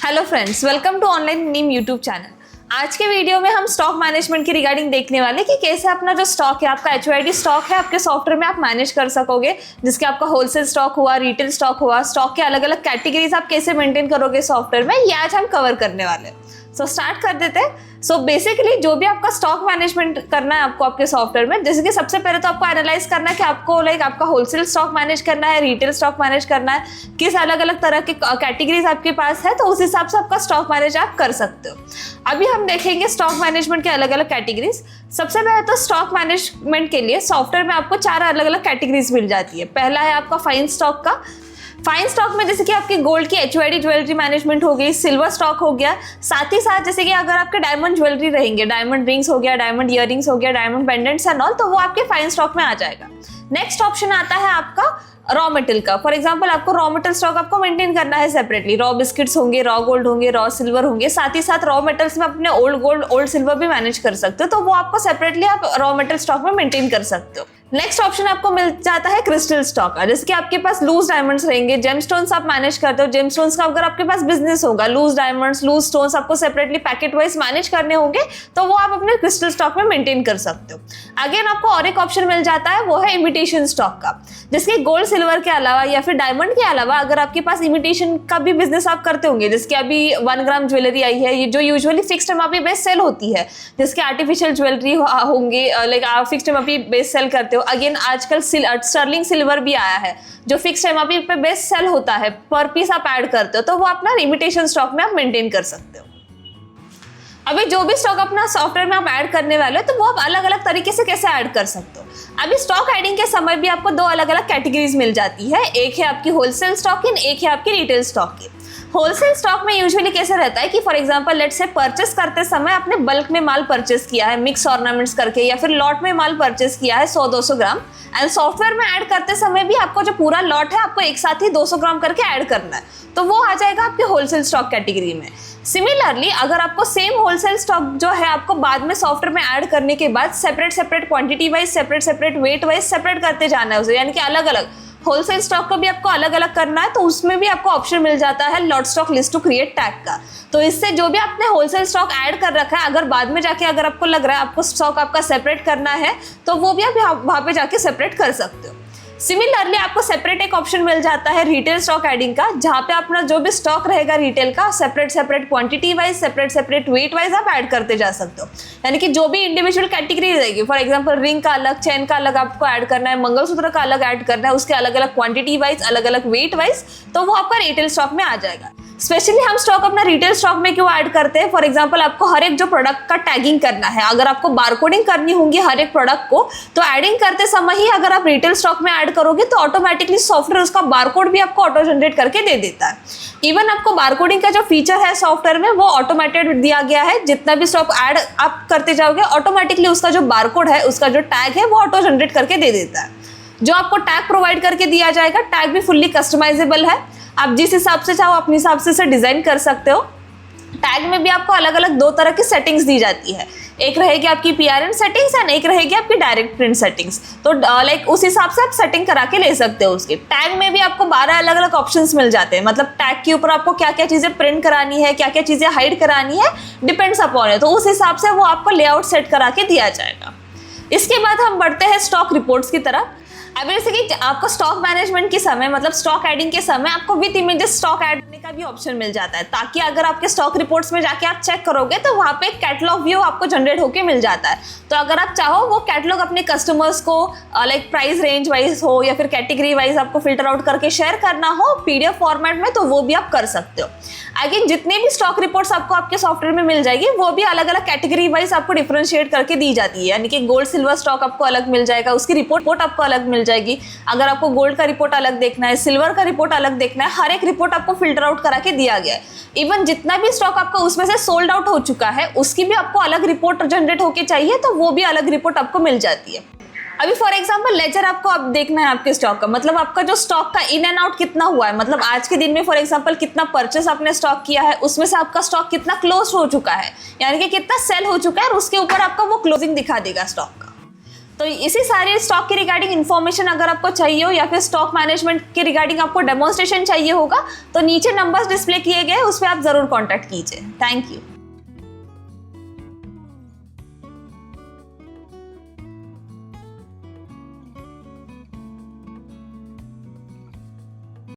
Hello friends, welcome to online Neem YouTube channel. आज के video में हम स्टॉक मैनेजमेंट की रिगार्डिंग देखने वाले कि कैसे अपना जो स्टॉक है, आपका एचओआईडी स्टॉक है, आपके सॉफ्टवेयर में आप मैनेज कर सकोगे। जिसके आपका होलसेल स्टॉक हुआ, रिटेल स्टॉक हुआ, स्टॉक के अलग अलग कैटेगरीज आप कैसे मेंटेन करोगे सॉफ्टवेयर में, ये आज हम कवर करने वाले हैं। सो स्टार्ट कर देते हैं। सो बेसिकली जो भी आपका स्टॉक मैनेजमेंट करना है आपको आपके सॉफ्टवेयर में, जैसे कि सबसे पहले तो आपको एनालाइज करना है कि आपको आपका होलसेल स्टॉक मैनेज करना है, रिटेल स्टॉक मैनेज करना है, किस अलग अलग तरह के कैटेगरीज आपके पास है, तो उस हिसाब से आपका स्टॉक मैनेज आप कर सकते हो। अभी हम देखेंगे स्टॉक मैनेजमेंट के अलग अलग कैटेगरीज। सबसे पहले तो स्टॉक मैनेजमेंट के लिए सॉफ्टवेयर में आपको 4 अलग अलग कैटेगरीज मिल जाती है। पहला है आपका फाइन स्टॉक का। फाइन स्टॉक में जैसे कि आपकी गोल्ड की एचओआईडी ज्वेलरी मैनेजमेंट हो गई, सिल्वर स्टॉक हो गया, साथ ही साथ जैसे कि अगर आपके डायमंड ज्वेलरी रहेंगे, डायमंड रिंग्स हो गया, डायमंड इयररिंग्स हो गया, डायमंड पेंडेंट्स एंड ऑल, तो वो आपके फाइन स्टॉक में आ जाएगा। नेक्स्ट ऑप्शन आता है आपका रॉ मेटेरियल का। फॉर एग्जांपल आपको रॉ मेटेरियल स्टॉक आपको मेंटेन करना है सेपरेटली। रॉ बिस्किट्स होंगे, रॉ गोल्ड होंगे, रॉ सिल्वर होंगे, साथ ही साथ रॉ मेटल्स में अपने ओल्ड गोल्ड ओल्ड सिल्वर भी मैनेज कर सकते हो, तो वो आपको सेपरेटली आप रॉ मेटेरियल स्टॉक में मेंटेन कर सकते हो। नेक्स्ट ऑप्शन आपको मिल जाता है क्रिस्टल स्टॉक का, जिसके आपके पास लूज डायमंड्स रहेंगे, जेमस्टोन्स आप मैनेज करते हो। जेमस्टोन्स का अगर आपके पास बिजनेस होगा, लूज डायमंड्स, लूज स्टोन्स आपको सेपरेटली पैकेट वाइज मैनेज करने होंगे, तो वो आप अपने क्रिस्टल स्टॉक में मेंटेन कर सकते हो। अगेन आपको और एक ऑप्शन मिल जाता है, वो है इमिटेशन स्टॉक का, जिसके गोल्ड सिल्वर के अलावा या फिर डायमंड के अलावा अगर आपके पास इमिटेशन का भी बिजनेस आप करते होंगे, जिसकी अभी 1 ग्राम ज्वेलरी आई है, ये जो usually fixed MRP base sale होती है, जिसके आर्टिफिशियल ज्वेलरी होंगे, आप फिक्स्ड एमआरपी बेस सेल करते हो। अगेन आजकल स्टर्लिंग सिल्वर भी आया है, जो फिक्स्ड एमआरपी पे बेस सेल होता है, पर पीस आप ऐड करते हो, तो वो अपना इमिटेशन स्टॉक में आप मेंटेन कर सकते हो। अभी जो भी स्टॉक अपना सॉफ्टवेयर में आप ऐड करने वाले हो, तो वो आप अलग अलग तरीके से कैसे ऐड कर सकते हो। अभी स्टॉक एडिंग के समय भी आपको 2 अलग अलग कैटेगरीज मिल जाती है। एक है आपकी होलसेल स्टॉक की, एक है आपकी रिटेल स्टॉक की। होलसेल स्टॉक में यूजुअली कैसे रहता है कि for example let's say purchase करते समय आपने बल्क में माल परचेस किया है, मिक्स ऑर्नामेंट्स करके, या फिर लॉट में माल परचेस किया है 100-200 ग्राम, एंड सॉफ्टवेयर में ऐड करते समय भी आपको जो पूरा लॉट है आपको एक साथ ही 200 ग्राम करके ऐड करना है, तो वो आ जाएगा आपके होलसेल स्टॉक कैटेगरी में। सिमिलरली अगर आपको सेम होलसेल स्टॉक जो है आपको बाद में सॉफ्टवेयर में ऐड करने के बाद separate quantity wise, separate wait wise separate करते जाना है उसे, यानी कि अलग अलग होलसेल स्टॉक को भी आपको अलग अलग करना है, तो उसमें भी आपको ऑप्शन मिल जाता है lot stock list to create tag का। तो इससे जो भी आपने होलसेल स्टॉक ऐड कर रखा है, अगर बाद में जाके अगर आपको लग रहा है आपको स्टॉक आपका सेपरेट करना है, तो वो भी आप वहां पे जाके सेपरेट कर सकते हो। सिमिलरली आपको सेपरेट एक ऑप्शन मिल जाता है रिटेल स्टॉक एडिंग का, जहां पे अपना जो भी स्टॉक रहेगा रिटेल का, separate quantity wise, separate wait wise आप ऐड करते जा सकते हो। यानी कि जो भी इंडिविजुअल कैटेगरी रहेगी, फॉर एग्जांपल रिंग का अलग, चेन का अलग आपको ऐड करना है, मंगलसूत्र का अलग ऐड करना है, उसके अलग अलग क्वांटिटी वाइज, अलग अलग वेट वाइज, तो वो आपका रिटेल स्टॉक में आ जाएगा। स्पेशली हम स्टॉक अपना रिटेल स्टॉक में क्यों ऐड करते हैं, फॉर एग्जांपल आपको हर एक जो प्रोडक्ट का टैगिंग करना है, अगर आपको बारकोडिंग करनी होगी हर एक प्रोडक्ट को, तो एडिंग करते समय ही अगर आप रिटेल स्टॉक में ऐड करोगे तो ऑटोमेटिकली सॉफ्टवेयर उसका बारकोड भी आपको ऑटो जनरेट करके दे देता है। इवन आपको बारकोडिंग का जो फीचर है सॉफ्टवेयर में, वो ऑटोमेटेड दिया गया है। जितना भी स्टॉक ऐड आप करते जाओगे, ऑटोमेटिकली उसका जो बारकोड है, उसका जो टैग है, वो ऑटो जनरेट करके दे देता है। जो आपको टैग प्रोवाइड करके दिया जाएगा, टैग भी फुल्ली कस्टमाइजेबल है, आप जिस हिसाब से चाहो अपने हिसाब से इसे डिजाइन कर सकते हो। टैग में भी आपको अलग अलग 2 तरह की सेटिंग्स दी जाती है, एक रहेगी आपकी पीआरएन सेटिंग्स एंड एक रहेगी आपकी डायरेक्ट प्रिंट सेटिंग्स। तो उस हिसाब से आप सेटिंग करा के ले सकते हो। उसके टैग में भी आपको 12 अलग अलग ऑप्शंस मिल जाते हैं, मतलब टैग के ऊपर आपको क्या क्या चीजें प्रिंट करानी है, क्या क्या चीजें हाइड करानी है, डिपेंड्स अपॉन है, तो उस हिसाब से वो आपको लेआउट सेट करा के दिया जाएगा। इसके बाद हम बढ़ते हैं स्टॉक रिपोर्ट्स की तरफ। अब जैसे कि आपको स्टॉक मैनेजमेंट के समय, मतलब स्टॉक एडिंग के समय, आपको विद इमेजेस स्टॉक ऐड करने का भी ऑप्शन मिल जाता है, ताकि अगर आपके स्टॉक रिपोर्ट्स में जाके आप चेक करोगे तो वहां पे कैटलॉग व्यू आपको जनरेट होके मिल जाता है। तो अगर आप चाहो वो कैटलॉग अपने कस्टमर्स को प्राइस रेंज वाइज हो या फिर कैटेगरी वाइज आपको फिल्टर आउट करके शेयर करना हो पीडीएफ फॉर्मेट में, तो वो भी आप कर सकते हो। अगेन जितने भी स्टॉक रिपोर्ट्स आपको आपके सॉफ्टवेयर में मिल जाएगी, वो भी अलग अलग कैटेगरी वाइज आपको डिफरेंशिएट करके दी जाती है। यानी कि गोल्ड सिल्वर स्टॉक आपको अलग मिल जाएगा, उसकी रिपोर्ट आपको अलग मिल जाएगी। अगर आपको गोल्ड का रिपोर्ट अलग देखना है, सिल्वर का रिपोर्ट अलग देखना है, हर एक रिपोर्ट आपको फिल्टर आउट करा के दिया गया है। इवन जितना भी स्टॉक आपका उसमें से सोल्ड आउट हो चुका है, उसकी भी आपको अलग रिपोर्ट जनरेट होके चाहिए, तो वो भी अलग रिपोर्ट आपको मिल जाती है। अभी फॉर एग्जांपल लेजर आपको अब देखना है आपके स्टॉक का, मतलब आपका जो स्टॉक का इन एंड आउट कितना हुआ है, मतलब आज के दिन में फॉर एग्जांपल कितना परचेस आपने स्टॉक किया है, उसमें से आपका स्टॉक कितना क्लोज हो चुका है, यानी कि कितना सेल हो चुका है, और उसके ऊपर आपका वो क्लोजिंग दिखा देगा स्टॉक का। तो इसी सारे स्टॉक के रिगार्डिंग इन्फॉर्मेशन अगर आपको चाहिए हो या फिर स्टॉक मैनेजमेंट के रिगार्डिंग आपको डेमोन्स्ट्रेशन चाहिए होगा तो नीचे नंबर्स डिस्प्ले किए गए उस पर आप ज़रूर कॉन्टैक्ट कीजिए। Thank you.